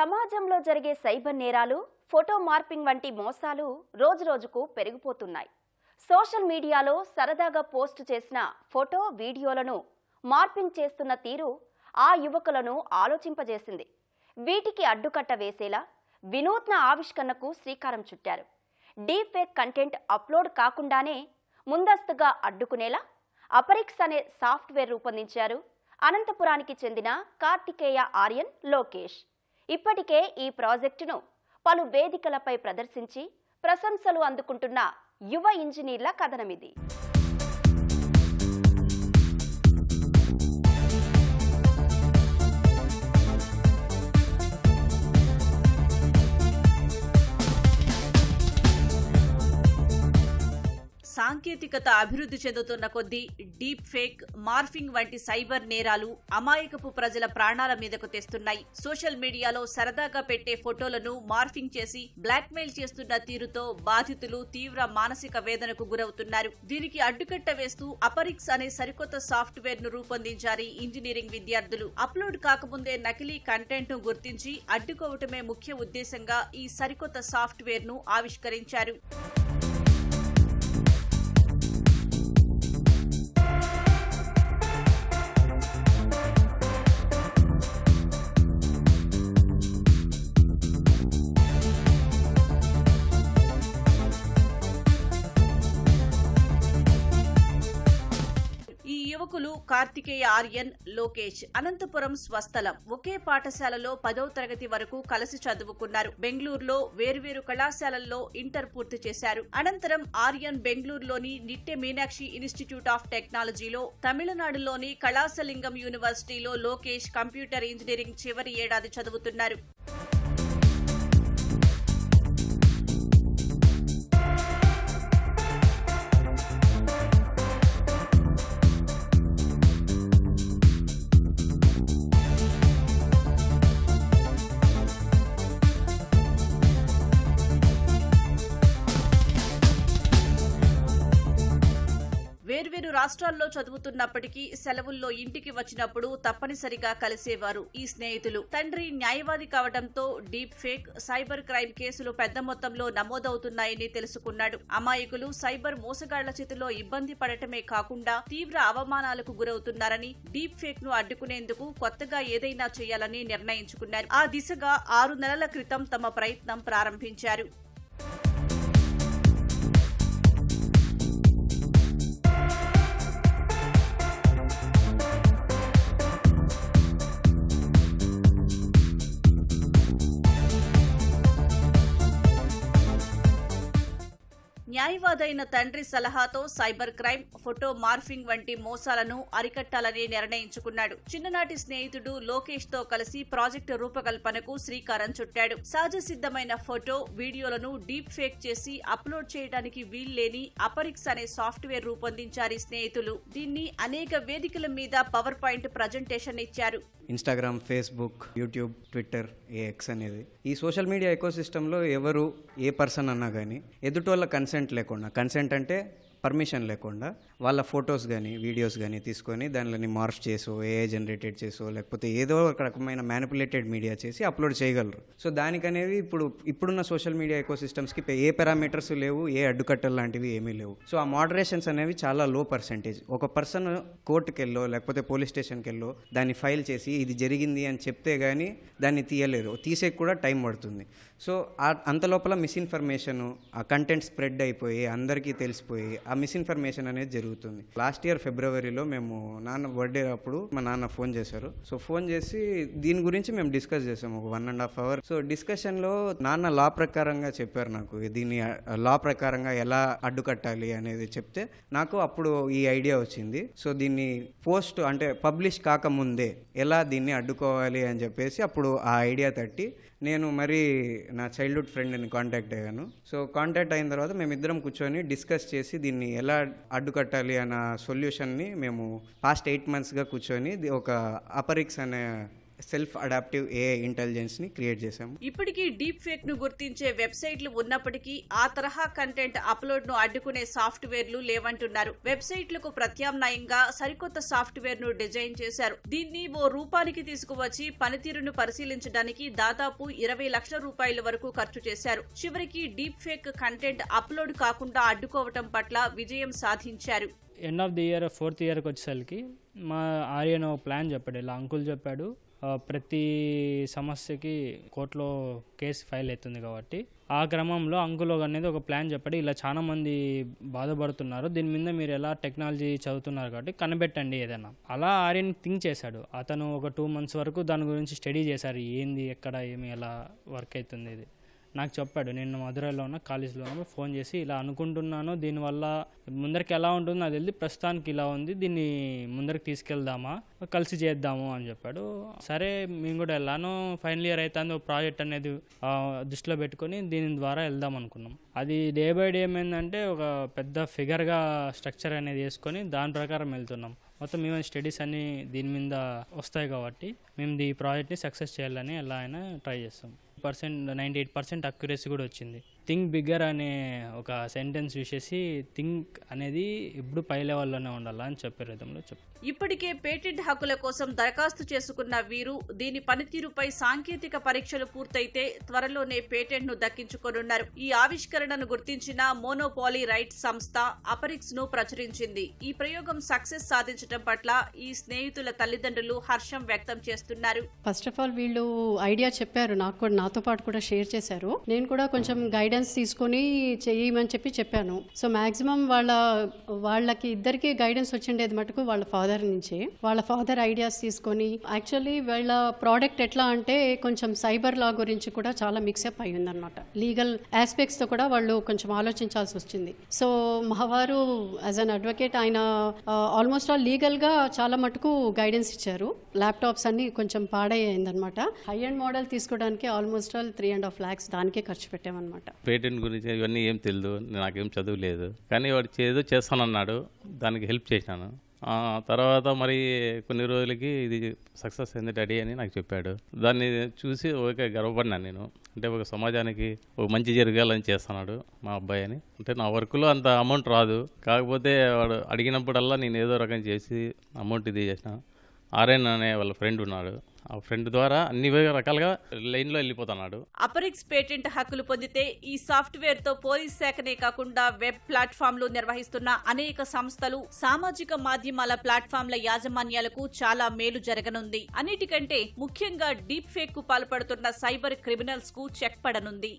సమాజంలో జరిగే సైబర్ నేరాలు, ఫోటో మార్పింగ్ వంటి మోసాలు రోజురోజుకు పెరిగిపోతున్నాయి. సోషల్ మీడియాలో సరదాగా పోస్ట్ చేసిన ఫోటో, వీడియోలను మార్పింగ్ చేస్తున్న తీరు ఆ యువకులను ఆలోచింపజేసింది. వీటికి అడ్డుకట్ట వేసేలా వినూత్న ఆవిష్కరణకు శ్రీకారం చుట్టారు. డీప్ ఫేక్ కంటెంట్ అప్లోడ్ కాకుండానే ముందస్తుగా అడ్డుకునేలా అపరిక్స్ అనే సాఫ్ట్వేర్ రూపొందించారు అనంతపురానికి చెందిన కార్తికేయ ఆర్యన్, లోకేష్. ఇప్పటికే ఈ ప్రాజెక్టును పలు వేదికలపై ప్రదర్శించి ప్రశంసలు అందుకుంటున్న యువ ఇంజనీర్ల కథనమిది. సాంకేతికత అభివృద్ధి చెందుతున్న కొద్దీ డీప్ ఫేక్, మార్ఫింగ్ వంటి సైబర్ నేరాలు అమాయకపు ప్రజల ప్రాణాల మీదకు తెస్తున్నాయి. సోషల్ మీడియాలో సరదాగా పెట్టే ఫోటోలను మార్ఫింగ్ చేసి బ్లాక్మెయిల్ చేస్తున్న తీరుతో బాధితులు తీవ్ర మానసిక వేదనకు గురవుతున్నారు. దీనికి అడ్డుకట్ట వేస్తూ అపరిక్స్ అనే సరికొత్త సాఫ్ట్వేర్ ను రూపొందించారు ఇంజనీరింగ్ విద్యార్థులు. అప్లోడ్ కాకముందే నకిలీ కంటెంట్ ను గుర్తించి అడ్డుకోవటమే ముఖ్య ఉద్దేశంగా ఈ సరికొత్త సాఫ్ట్వేర్ ను ఆవిష్కరించారు. యువకులు కార్తికేయ ఆర్యన్, లోకేష్ అనంతపురం స్వస్థలం. ఒకే పాఠశాలలో 10వ తరగతి వరకు కలిసి చదువుకున్నారు. బెంగళూరులో వేర్వేరు కళాశాలల్లో ఇంటర్ పూర్తి చేశారు. అనంతరం ఆర్యన్ బెంగళూరులోని నిట్టె మీనాక్షి ఇన్స్టిట్యూట్ ఆఫ్ టెక్నాలజీలో, తమిళనాడులోని కళాసలింగం యూనివర్సిటీలో లోకేష్ కంప్యూటర్ ఇంజనీరింగ్ చివరి ఏడాది చదువుతున్నారు. వేర్వేరు రాష్ట్రాల్లో చదువుతున్నప్పటికీ సెలవుల్లో ఇంటికి వచ్చినప్పుడు తప్పనిసరిగా కలిసేవారు ఈ స్నేహితులు. తండ్రి న్యాయవాది కావడంతో డీప్ ఫేక్, సైబర్ క్రైమ్ కేసులు పెద్ద మొత్తంలో నమోదవుతున్నాయని తెలుసుకున్నాడు. అమాయకులు సైబర్ మోసగాళ్ల చేతిలో ఇబ్బంది పడటమే కాకుండా తీవ్ర అవమానాలకు గురవుతున్నారని, డీప్ ఫేక్ ను అడ్డుకునేందుకు కొత్తగా ఏదైనా చేయాలని నిర్ణయించుకున్నారు. ఆ దిశగా 6 నెలల క్రితం తమ ప్రయత్నం ప్రారంభించారు. న్యాయవాదైన తండ్రి సలహాతో సైబర్ క్రైమ్, ఫోటో మార్ఫింగ్ వంటి మోసాలను అరికట్టాలని నిర్ణయించుకున్నాడు. చిన్ననాటి స్నేహితుడు లోకేష్ తో కలిసి ప్రాజెక్టు రూపకల్పనకు శ్రీకారం చుట్టాడు. సహజ సిద్ధమైన ఫోటో, వీడియోలను డీప్ ఫేక్ చేసి అప్లోడ్ చేయడానికి వీల్లేని అపరిక్స్ అనే సాఫ్ట్వేర్ రూపొందించారు స్నేహితులు. దీన్ని అనేక వేదికల మీద పవర్ పాయింట్ ప్రజెంటేషన్ ఇచ్చారు. Instagram, Facebook, YouTube, Twitter, X అనేది ఈ సోషల్ మీడియా ఎకోసిస్టంలో ఎవరు ఏ పర్సన్ అన్నా కానీ ఎదుటోళ్ళ కన్సెంట్ లేకుండా, కన్సెంట్ అంటే పర్మిషన్ లేకుండా వాళ్ళ ఫొటోస్ కానీ వీడియోస్ కానీ తీసుకొని దానిని మార్ఫ్ చేసో, ఏఐ జనరేటెడ్ చేసో, లేకపోతే ఏదో ఒక రకమైన మ్యానిపులేటెడ్ మీడియా చేసి అప్లోడ్ చేయగలరు. సో దానికనేవి ఇప్పుడున్న సోషల్ మీడియా ఎకోసిస్టమ్స్కి ఏ పారామీటర్స్ లేవు, ఏ అడ్డుకట్టలు లాంటివి ఏమీ లేవు. సో ఆ మోడరేషన్స్ అనేవి చాలా లో పర్సెంటేజ్. ఒక పర్సన్ కోర్టుకి వెళ్ళో లేకపోతే పోలీస్ స్టేషన్కి వెళ్ళో దాన్ని ఫైల్ చేసి ఇది జరిగింది అని చెప్తే కానీ దాన్ని తీయలేరు, తీసేకి కూడా టైం పడుతుంది. సో అంత లోపల మిస్ఇన్ఫర్మేషన్, ఆ కంటెంట్ స్ప్రెడ్ అయిపోయి అందరికీ తెలిసిపోయి ఆ మిస్ఇన్ఫర్మేషన్ అనేది జరుగుతుంది. లాస్ట్ ఇయర్ ఫిబ్రవరిలో మేము నాన్న బర్త్డే అప్పుడు మా నాన్న ఫోన్ చేశారు. సో ఫోన్ చేసి దీని గురించి మేము డిస్కస్ చేసాము ఒక 1.5 hours. సో డిస్కషన్లో నాన్న లా ప్రకారంగా చెప్పారు నాకు, దీన్ని లా ప్రకారంగా ఎలా అడ్డుకట్టాలి అనేది చెప్తే నాకు అప్పుడు ఈ ఐడియా వచ్చింది. సో దీన్ని పోస్ట్ అంటే పబ్లిష్ కాకముందే ఎలా దీన్ని అడ్డుకోవాలి అని చెప్పేసి అప్పుడు ఆ ఐడియా తట్టి నేను మరి నా చైల్డ్హుడ్ ఫ్రెండ్ని కాంటాక్ట్ అయ్యాను. సో కాంటాక్ట్ అయిన తర్వాత మేమిద్దరం కూర్చొని డిస్కస్ చేసి దీన్ని ఎలా అడ్డుకట్టాలి అన్న సొల్యూషన్ని మేము పాస్ట్ 8 monthsగా కూర్చొని ఒక అపరిక్స్ అనే సెల్ఫ్ అడాప్టివ్ ఏఐ ఇంటెలిజెన్స్ని క్రియేట్ చేశాము. ఇప్పటికీ డీప్ ఫేక్ ను గుర్తించే వెబ్సైట్లు ఉన్నప్పటికీ ఆ తరహా కంటెంట్ అప్లోడ్ ను అడ్డుకునే సాఫ్ట్వేర్లు లేవంటున్నారు. వెబ్సైట్లకు ప్రత్యామ్నాయంగా సరికొత్త సాఫ్ట్వేర్ ను డిజైన్ చేశారు. దీన్ని ఓ రూపానికి తీసుకువచ్చి పనితీరును పరిశీలించడానికి దాదాపు 20 లక్షల రూపాయల వరకు ఖర్చు చేశారు. చివరికి డీప్ ఫేక్ కంటెంట్ అప్లోడ్ కాకుండా అడ్డుకోవటం పట్ల విజయం సాధించారు. End of the year 4th ఇయర్కి వచ్చేసరికి మా ఆర్యన్ ప్లాన్ చెప్పాడు. ఇలా అంకుల్ చెప్పాడు, ప్రతి సమస్యకి కోర్టులో కేసు ఫైల్ అవుతుంది కాబట్టి ఆ క్రమంలో అంకుల్ అనేది ఒక ప్లాన్ చెప్పాడు. ఇలా చాలా మంది బాధపడుతున్నారు, దీని మీద మీరు ఎలా టెక్నాలజీ చదువుతున్నారు కాబట్టి కనిపెట్టండి ఏదైనా. అలా ఆర్యన్ థింక్ చేశాడు. అతను ఒక 2 months వరకు దాని గురించి స్టడీ చేశారు, ఏంది ఎక్కడ ఏమి ఎలా వర్క్ అవుతుంది. ఇది నాకు చెప్పాడు. నేను మధురైలో ఉన్న కాలేజ్లో ఉన్నప్పుడు ఫోన్ చేసి ఇలా అనుకుంటున్నాను, దీనివల్ల ముందరికి ఎలా ఉంటుందో నాకు తెలియదు, ప్రస్తుతానికి ఇలా ఉంది, దీన్ని ముందరికి తీసుకెళ్దామా, కలిసి చేద్దాము అని చెప్పాడు. సరే మేము కూడా వెళ్ళాను. ఫైనల్ ఇయర్ అవుతుంది, ఒక ప్రాజెక్ట్ అనేది దృష్టిలో పెట్టుకొని దీని ద్వారా వెళ్దాం అనుకున్నాం. అది డే బై డే ఏమైందంటే ఒక పెద్ద ఫిగర్గా స్ట్రక్చర్ అనేది వేసుకొని దాని ప్రకారం వెళ్తున్నాం. మొత్తం మేము స్టడీస్ అన్నీ దీని మీద వస్తాయి కాబట్టి మేము ఈ ప్రాజెక్ట్ని సక్సెస్ చేయాలని ఎలా అయినా ట్రై చేస్తాం. 98% అక్యురసీ కూడా వచ్చింది. థింక్ బిగ్గర్ అనే ఒక సెంటెన్స్ చూసేసి థింక్ అనేది ఇప్పుడు పై లెవెల్లోనే ఉండాలా అని చెప్పే విధంలో చెప్పారు. ఇప్పటికే పేటెంట్ హక్కుల కోసం దరఖాస్తు చేసుకున్న వీరు దీని పనితీరుపై సాంకేతిక పరీక్షలు పూర్తయితే త్వరలోనే పేటెంట్ ను దక్కించుకోనున్నారు. ఈ ఆవిష్కరణను గుర్తించిన మోనోపాలీ రైట్స్ సంస్థ అపరిక్స్ ను ప్రచురించింది. ఈ ప్రయోగం సక్సెస్ సాధించడం పట్ల ఈ స్నేహితుల తల్లిదండ్రులు హర్షం వ్యక్తం చేస్తున్నారు. ఫస్ట్ ఆఫ్ ఆల్ వీళ్ళు ఐడియా చెప్పారు, నాతో పాటు కూడా షేర్ చేశారు. నేను కూడా కొంచెం గైడెన్స్ తీసుకొని చేయమని చెప్పాను. సో మాక్సిమం వాళ్ళకి ఇద్దరికి గైడెన్స్ వచ్చిండేది మటుకు వాళ్ళ ఫాదర్ నుంచి. వాళ్ళ ఫాదర్ ఐడియాస్ తీసుకొని యాక్చువల్లీ వీళ్ళ ప్రోడక్ట్ ఎట్లా అంటే కొంచెం సైబర్ లా గురించి కూడా చాలా మిక్సప్ అయి ఉందన్నమాట. లీగల్ ఆస్పెక్ట్స్ తో కూడా వాళ్ళు కొంచెం ఆలోచించాల్సి వచ్చింది. సో మహావారు యాజ్ అన్ అడ్వకేట్ ఆయన ఆల్మోస్ట్ ఆల్ లీగల్ గా చాలా మటుకు గైడెన్స్ ఇచ్చారు. ల్యాప్టాప్స్ అన్ని కొంచెం పాడయ్యిందనమాట. హై అండ్ మోడల్ తీసుకోవడానికి ఆల్మోస్ట్ ఆల్ 3.5 lakhs దానికే ఖర్చు పెట్టామన్నమాట. పేటెంట్ గురించి ఇవన్నీ ఏం తెలియదు, నాకేం చదువు లేదు, కానీ వాడు ఏదో చేస్తానన్నాడు, దానికి హెల్ప్ చేసినాను. తర్వాత మరి కొన్ని రోజులకి ఇది సక్సెస్ అయింది డాడీ అని నాకు చెప్పాడు. దాన్ని చూసి ఓకే గర్వపడినాను నేను. అంటే ఒక సమాజానికి ఒక మంచి జరగాలని చేస్తున్నాడు మా అబ్బాయి అని. అంటే నా వర్క్లో అంత అమౌంట్ రాదు, కాకపోతే వాడు అడిగినప్పుడల్లా నేను ఏదో రకం చేసి అమౌంట్ ఇది చేసిన. ఆర్యన్ అనే వాళ్ళ ఫ్రెండ్ ఉన్నాడు, ఆ ఫ్రెండ్ ద్వారా అన్ని రకాలుగా లైన్లో వెళ్ళిపోతున్నాడు. అపరిక్స్ పేటెంట్ హక్కులు పొందితే ఈ సాఫ్ట్వేర్ తో పోలీస్ శాఖనే కాకుండా వెబ్ ప్లాట్ఫామ్లు నిర్వహిస్తున్న అనేక సంస్థలు, సామాజిక మాధ్యమాల ప్లాట్ఫామ్ల యాజమాన్యాలకు చాలా మేలు జరగనుంది. అన్నిటికంటే ముఖ్యంగా డీప్ ఫేక్ కు పాల్పడుతున్న సైబర్ క్రిమినల్స్ కు చెక్ పడనుంది.